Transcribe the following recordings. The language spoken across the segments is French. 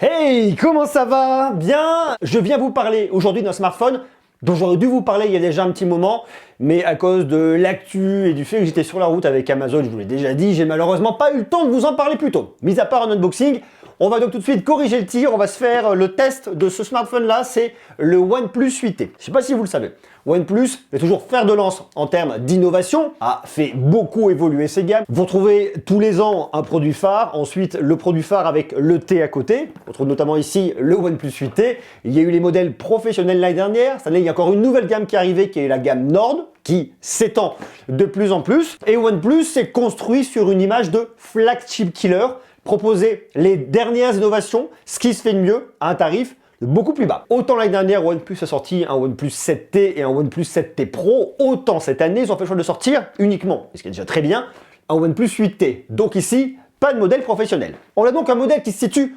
Hey, comment ça va? Bien, je viens vous parler aujourd'hui d'un smartphone dont j'aurais dû vous parler il y a déjà un petit moment, mais à cause de l'actu et du fait que j'étais sur la route avec Amazon, je vous l'ai déjà dit, j'ai malheureusement pas eu le temps de vous en parler plus tôt. Mis à part un unboxing, on va donc tout de suite corriger le tir, on va se faire le test de ce smartphone-là, c'est le OnePlus 8T. Je sais pas si vous le savez, OnePlus est toujours fer de lance en termes d'innovation, a fait beaucoup évoluer ses gammes. Vous retrouvez tous les ans un produit phare, ensuite le produit phare avec le T à côté. On trouve notamment ici le OnePlus 8T. Il y a eu les modèles professionnels l'année dernière. Cette année, il y a encore une nouvelle gamme qui est arrivée, qui est la gamme Nord, qui s'étend de plus en plus. Et OnePlus s'est construit sur une image de flagship killer, proposer les dernières innovations, ce qui se fait de mieux à un tarif beaucoup plus bas. Autant l'année dernière, OnePlus a sorti un OnePlus 7T et un OnePlus 7T Pro, autant cette année, ils ont fait le choix de sortir uniquement, ce qui est déjà très bien, un OnePlus 8T. Donc ici, pas de modèle professionnel. On a donc un modèle qui se situe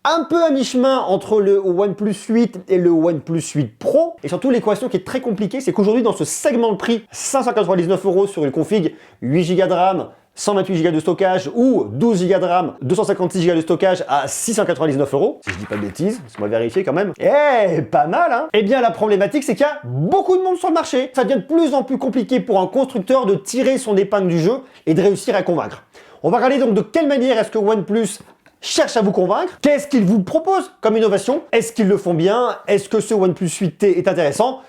un peu à mi-chemin entre le OnePlus 8 et le OnePlus 8 Pro. Et surtout, l'équation qui est très compliquée, c'est qu'aujourd'hui, dans ce segment de prix, 599 € sur une config, 8 Go de RAM, 128 Go de stockage ou 12 Go de RAM, 256 Go de stockage à 699 €, si je dis pas de bêtises, laisse-moi vérifier quand même. Eh, pas mal, hein? Eh bien, la problématique, c'est qu'il y a beaucoup de monde sur le marché. Ça devient de plus en plus compliqué pour un constructeur de tirer son épingle du jeu et de réussir à convaincre. On va regarder donc de quelle manière est-ce que OnePlus cherche à vous convaincre. Qu'est-ce qu'ils vous proposent comme innovation? Est-ce qu'ils le font bien? Est-ce que ce OnePlus 8T est intéressant?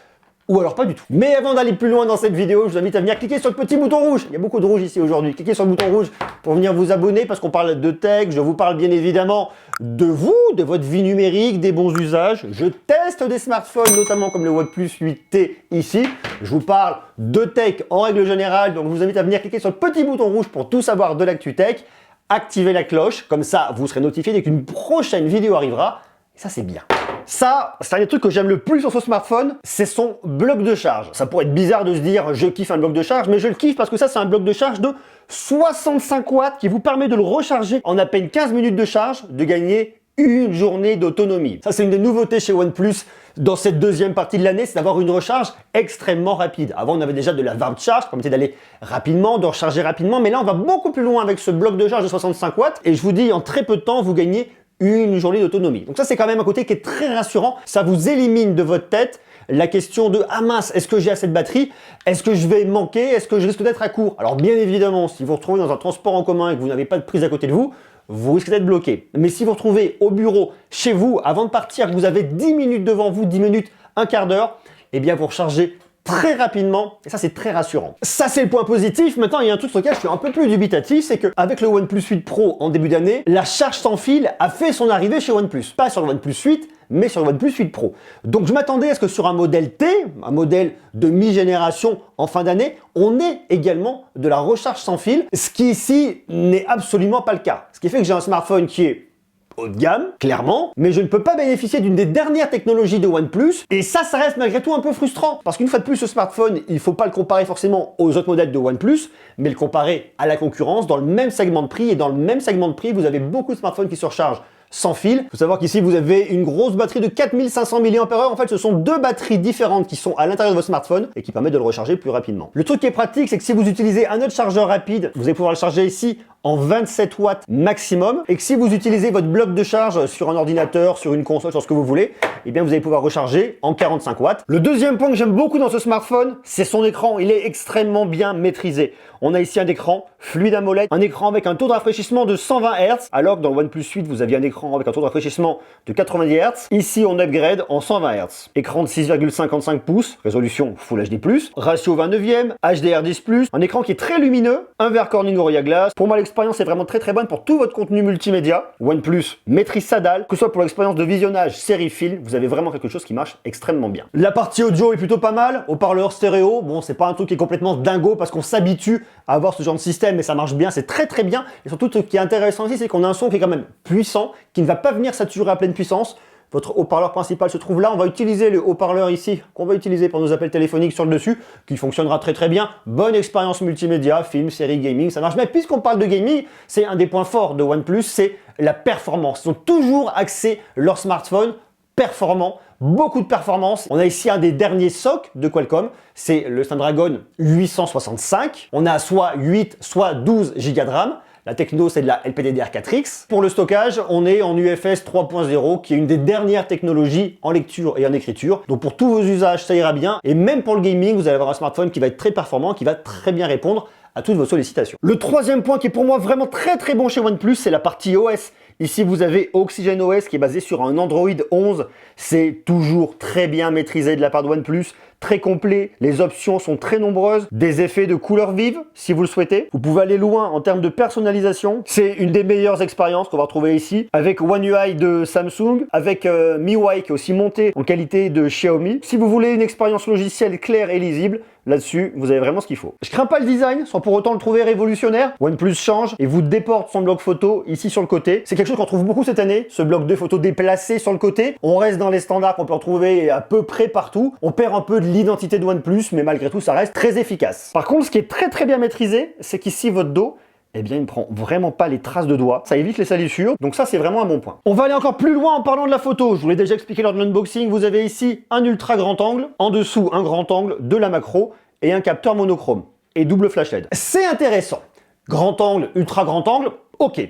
Ou alors pas du tout. Mais avant d'aller plus loin dans cette vidéo, je vous invite à venir cliquer sur le petit bouton rouge. Il y a beaucoup de rouge ici aujourd'hui. Cliquez sur le bouton rouge pour venir vous abonner parce qu'on parle de tech. Je vous parle bien évidemment de vous, de votre vie numérique, des bons usages. Je teste des smartphones, notamment comme le OnePlus 8T ici. Je vous parle de tech en règle générale. Donc je vous invite à venir cliquer sur le petit bouton rouge pour tout savoir de l'actu tech. Activez la cloche, comme ça vous serez notifié dès qu'une prochaine vidéo arrivera. Et ça, c'est bien. Ça, c'est un des trucs que j'aime le plus sur ce smartphone, c'est son bloc de charge. Ça pourrait être bizarre de se dire je kiffe un bloc de charge, mais je le kiffe parce que ça, c'est un bloc de charge de 65 watts qui vous permet de le recharger en à peine 15 minutes de charge, de gagner une journée d'autonomie. Ça, c'est une des nouveautés chez OnePlus dans cette deuxième partie de l'année, c'est d'avoir une recharge extrêmement rapide. Avant, on avait déjà de la warp charge qui permettait d'aller rapidement, de recharger rapidement, mais là, on va beaucoup plus loin avec ce bloc de charge de 65 watts. Et je vous dis, en très peu de temps, vous gagnez une journée d'autonomie. Donc ça, c'est quand même un côté qui est très rassurant. Ça vous élimine de votre tête la question de « Ah mince, est-ce que j'ai assez de batterie? Est-ce que je vais manquer? Est-ce que je risque d'être à court ?» Alors bien évidemment, si vous vous retrouvez dans un transport en commun et que vous n'avez pas de prise à côté de vous, vous risquez d'être bloqué. Mais si vous vous retrouvez au bureau, chez vous, avant de partir, que vous avez 10 minutes devant vous, 10 minutes, un quart d'heure, eh bien vous rechargez très rapidement, et ça c'est très rassurant. Ça c'est le point positif. Maintenant il y a un truc sur lequel je suis un peu plus dubitatif, c'est qu'avec le OnePlus 8 Pro en début d'année, la charge sans fil a fait son arrivée chez OnePlus. Pas sur le OnePlus 8, mais sur le OnePlus 8 Pro. Donc je m'attendais à ce que sur un modèle T, un modèle de mi-génération en fin d'année, on ait également de la recharge sans fil, ce qui ici n'est absolument pas le cas. Ce qui fait que j'ai un smartphone qui est haut de gamme, clairement, mais je ne peux pas bénéficier d'une des dernières technologies de OnePlus, et ça reste malgré tout un peu frustrant, parce qu'une fois de plus, ce smartphone, il ne faut pas le comparer forcément aux autres modèles de OnePlus, mais le comparer à la concurrence dans le même segment de prix, et dans le même segment de prix, vous avez beaucoup de smartphones qui se rechargent sans fil. Il faut savoir qu'ici, vous avez une grosse batterie de 4500 mAh. En fait, ce sont deux batteries différentes qui sont à l'intérieur de votre smartphone et qui permettent de le recharger plus rapidement. Le truc qui est pratique, c'est que si vous utilisez un autre chargeur rapide, vous allez pouvoir le charger ici en 27 watts maximum, et que si vous utilisez votre bloc de charge sur un ordinateur, sur une console, sur ce que vous voulez, eh bien vous allez pouvoir recharger en 45 watts. Le deuxième point que j'aime beaucoup dans ce smartphone, c'est son écran. Il est extrêmement bien maîtrisé. On a ici un écran Fluid AMOLED, un écran avec un taux de rafraîchissement de 120 Hz, alors que dans le OnePlus 8, vous aviez un écran avec un taux de rafraîchissement de 90 Hz. Ici, on upgrade en 120 Hz. Écran de 6,55 pouces, résolution Full HD+, ratio 29e, HDR10+, un écran qui est très lumineux, un verre Corning Gorilla Glass. Pour moi, l'expérience est vraiment très bonne pour tout votre contenu multimédia. OnePlus maîtrise sa dalle, que ce soit pour l'expérience de visionnage série film, vous avez vraiment quelque chose qui marche extrêmement bien. La partie audio est plutôt pas mal, haut-parleur stéréo, bon c'est pas un truc qui est complètement dingo parce qu'on s'habitue à avoir ce genre de système, mais ça marche bien, c'est très bien. Et surtout, ce qui est intéressant ici, c'est qu'on a un son qui est quand même puissant, qui ne va pas venir saturer à pleine puissance. Votre haut-parleur principal se trouve là. On va utiliser le haut-parleur ici, qu'on va utiliser pour nos appels téléphoniques sur le dessus, qui fonctionnera très bien. Bonne expérience multimédia, film, série, gaming, ça marche. Mais puisqu'on parle de gaming, c'est un des points forts de OnePlus, c'est la performance. Ils ont toujours axé leur smartphone performant, beaucoup de performance. On a ici un des derniers SoC de Qualcomm, c'est le Snapdragon 865. On a soit 8, soit 12 Go de RAM. La techno, c'est de la LPDDR4X. Pour le stockage, on est en UFS 3.0, qui est une des dernières technologies en lecture et en écriture. Donc pour tous vos usages, ça ira bien. Et même pour le gaming, vous allez avoir un smartphone qui va être très performant, qui va très bien répondre à toutes vos sollicitations. Le troisième point qui est pour moi vraiment très bon chez OnePlus, c'est la partie OS. Ici, vous avez OxygenOS qui est basé sur un Android 11. C'est toujours très bien maîtrisé de la part de OnePlus, très complet. Les options sont très nombreuses. Des effets de couleurs vives, si vous le souhaitez. Vous pouvez aller loin en termes de personnalisation. C'est une des meilleures expériences qu'on va retrouver ici, avec One UI de Samsung, avec MIUI qui est aussi monté en qualité de Xiaomi. Si vous voulez une expérience logicielle claire et lisible, là-dessus, vous avez vraiment ce qu'il faut. Je crains pas le design, sans pour autant le trouver révolutionnaire. OnePlus change et vous déporte son bloc photo ici sur le côté. C'est quelque chose qu'on trouve beaucoup cette année, ce bloc de photo déplacé sur le côté. On reste dans les standards qu'on peut retrouver à peu près partout. On perd un peu de l'identité de OnePlus, mais malgré tout, ça reste très efficace. Par contre, ce qui est très bien maîtrisé, c'est qu'ici, votre dos, eh bien, il ne prend vraiment pas les traces de doigts. Ça évite les salissures, donc ça, c'est vraiment un bon point. On va aller encore plus loin en parlant de la photo. Je vous l'ai déjà expliqué lors de l'unboxing. Vous avez ici un ultra grand angle, en dessous, un grand angle, de la macro, et un capteur monochrome et double flash LED. C'est intéressant. Grand angle, ultra grand angle, ok.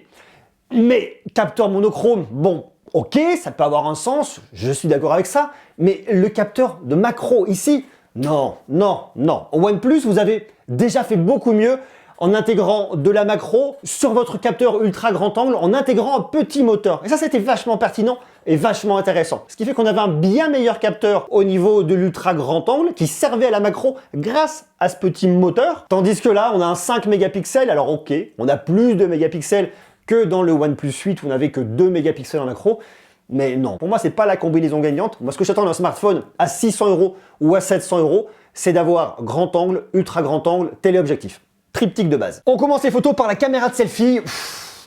Mais capteur monochrome, bon, ok, ça peut avoir un sens, je suis d'accord avec ça, mais le capteur de macro ici, non. Au OnePlus, vous avez déjà fait beaucoup mieux en intégrant de la macro sur votre capteur ultra grand angle, en intégrant un petit moteur. Et ça, c'était vachement pertinent et vachement intéressant. Ce qui fait qu'on avait un bien meilleur capteur au niveau de l'ultra grand angle qui servait à la macro grâce à ce petit moteur. Tandis que là, on a un 5 mégapixels. Alors ok, on a plus de mégapixels que dans le OnePlus 8 où on n'avait que 2 mégapixels en macro. Mais non, pour moi, c'est pas la combinaison gagnante. Moi, ce que j'attends d'un smartphone à 600 € ou à 700 €, c'est d'avoir grand angle, ultra grand angle, téléobjectif. Triptyque de base. On commence les photos par la caméra de selfie.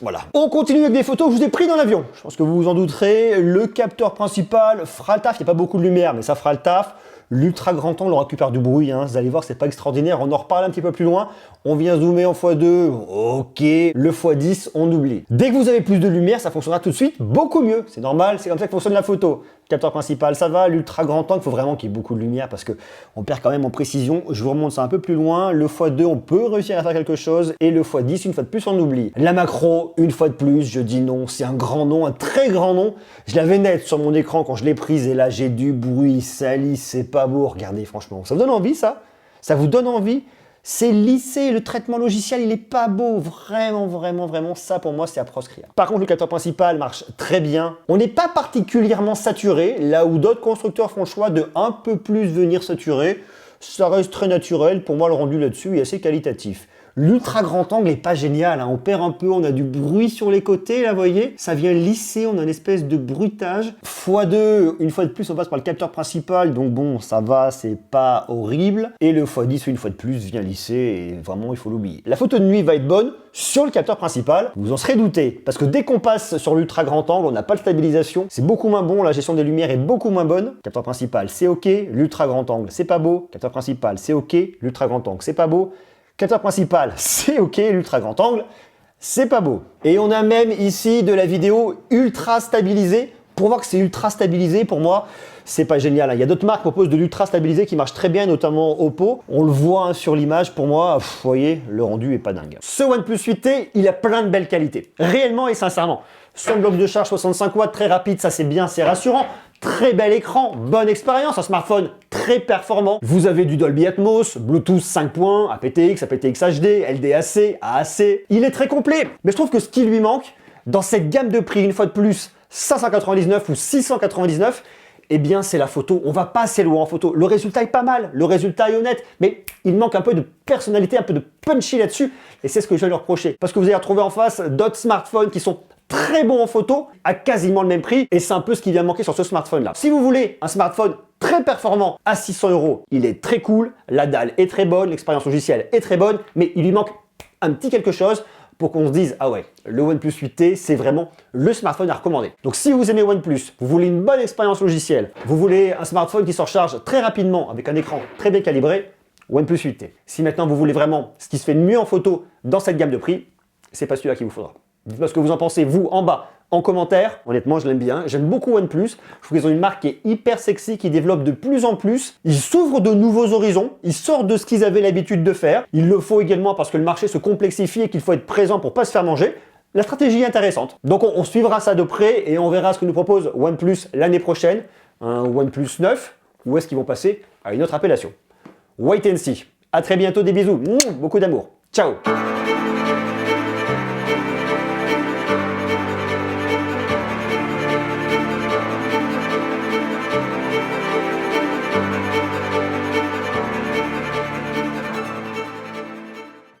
Voilà. On continue avec des photos que je vous ai prises dans l'avion. Je pense que vous vous en douterez. Le capteur principal fera le taf. Il n'y a pas beaucoup de lumière, mais ça fera le taf. L'ultra grand angle, on récupère du bruit. Hein. Vous allez voir, c'est pas extraordinaire. On en reparle un petit peu plus loin. On vient zoomer en x2. Ok. Le x10, on oublie. Dès que vous avez plus de lumière, ça fonctionnera tout de suite beaucoup mieux. C'est normal. C'est comme ça que fonctionne la photo. Capteur principal, ça va. L'ultra grand angle, il faut vraiment qu'il y ait beaucoup de lumière parce que on perd quand même en précision. Je vous remonte ça un peu plus loin. Le x2, on peut réussir à faire quelque chose. Et le x10, une fois de plus, on oublie. La macro, une fois de plus, je dis non. C'est un grand nom, un très grand nom. Je l'avais net sur mon écran quand je l'ai prise et là, j'ai du bruit, ça lisse, c'est pas beau. Regardez, franchement, ça vous donne envie, ça? Ça vous donne envie? C'est lissé, le traitement logiciel, il est pas beau. Vraiment, ça pour moi, c'est à proscrire. Par contre, le capteur principal marche très bien. On n'est pas particulièrement saturé, là où d'autres constructeurs font le choix de un peu plus venir saturer. Ça reste très naturel. Pour moi, le rendu là-dessus est assez qualitatif. L'ultra grand angle est pas génial, hein. On perd un peu, on a du bruit sur les côtés, là, vous voyez. Ça vient lisser, on a une espèce de bruitage. x2, une fois de plus, on passe par le capteur principal, donc bon, ça va, c'est pas horrible. Et le x10, une fois de plus, vient lisser, et vraiment, il faut l'oublier. La photo de nuit va être bonne sur le capteur principal, vous en serez douté, parce que dès qu'on passe sur l'ultra grand angle, on n'a pas de stabilisation, c'est beaucoup moins bon, la gestion des lumières est beaucoup moins bonne. Capteur principal, c'est ok, l'ultra grand angle, c'est pas beau. Capteur principal, c'est ok, l'ultra grand angle, c'est pas beau. Capteur principal, c'est ok, l'ultra grand angle, c'est pas beau. Et on a même ici de la vidéo ultra stabilisée. Pour voir que c'est ultra stabilisé, pour moi, c'est pas génial. Il y a d'autres marques qui proposent de l'ultra stabilisé qui marche très bien, notamment Oppo. On le voit hein, sur l'image, pour moi, vous voyez, le rendu est pas dingue. Ce OnePlus 8T, il a plein de belles qualités. Réellement et sincèrement. Son bloc de charge 65 watts, très rapide, ça c'est bien, c'est rassurant. Très bel écran, bonne expérience, un smartphone très performant. Vous avez du Dolby Atmos, Bluetooth 5.1, aptX, aptX HD, LDAC, AAC. Il est très complet. Mais je trouve que ce qui lui manque, dans cette gamme de prix, une fois de plus, 599 ou 699, eh bien c'est la photo. On va pas assez loin en photo. Le résultat est pas mal, le résultat est honnête, mais il manque un peu de personnalité, un peu de punchy là-dessus. Et c'est ce que je vais leur reprocher. Parce que vous allez retrouver en face d'autres smartphones qui sont très bons en photo à quasiment le même prix et c'est un peu ce qui vient manquer sur ce smartphone là. Si vous voulez un smartphone très performant à 600 €, il est très cool, la dalle est très bonne, l'expérience logicielle est très bonne, mais il lui manque un petit quelque chose pour qu'on se dise ah ouais, le OnePlus 8T c'est vraiment le smartphone à recommander. Donc si vous aimez OnePlus, vous voulez une bonne expérience logicielle, vous voulez un smartphone qui se recharge très rapidement avec un écran très bien calibré, OnePlus 8T. Si maintenant vous voulez vraiment ce qui se fait de mieux en photo dans cette gamme de prix, c'est pas celui-là qu'il vous faudra. Dites-moi ce que vous en pensez, vous, en bas, en commentaire. Honnêtement, je l'aime bien. J'aime beaucoup OnePlus. Je trouve qu'ils ont une marque qui est hyper sexy, qui développe de plus en plus. Ils s'ouvrent de nouveaux horizons. Ils sortent de ce qu'ils avaient l'habitude de faire. Il le faut également parce que le marché se complexifie et qu'il faut être présent pour pas se faire manger. La stratégie est intéressante. Donc on suivra ça de près et on verra ce que nous propose OnePlus l'année prochaine. Un OnePlus 9 ou est-ce qu'ils vont passer à une autre appellation. Wait and see. À très bientôt, des bisous. Beaucoup d'amour. Ciao.